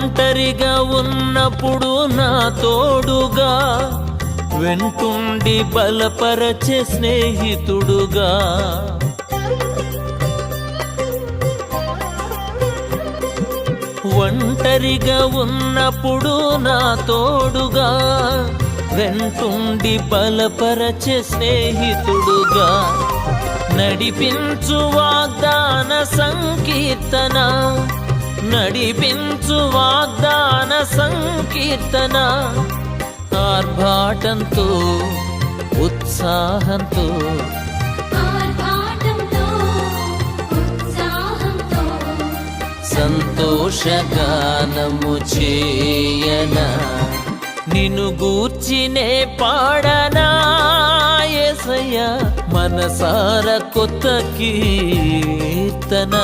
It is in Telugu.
ఒంటరిగా ఉన్నప్పుడు నా తోడుగా, వెంటుండి బలపరచే స్నేహితుడుగా. ఒంటరిగా ఉన్నప్పుడు నా తోడుగా, వెంటుండి బలపరచే స్నేహితుడుగా. నడిపించు వాగ్దాన సంకీర్తన, నడిపించు వాగ్దాన సంకీర్తన. ఆర్భాటంతో ఉత్సాహంతో, సంతోషగానము చేయనా, నిన్ను గూర్చినే పాడనా యేసయ్యా, మనసార కొత్త కీర్తన.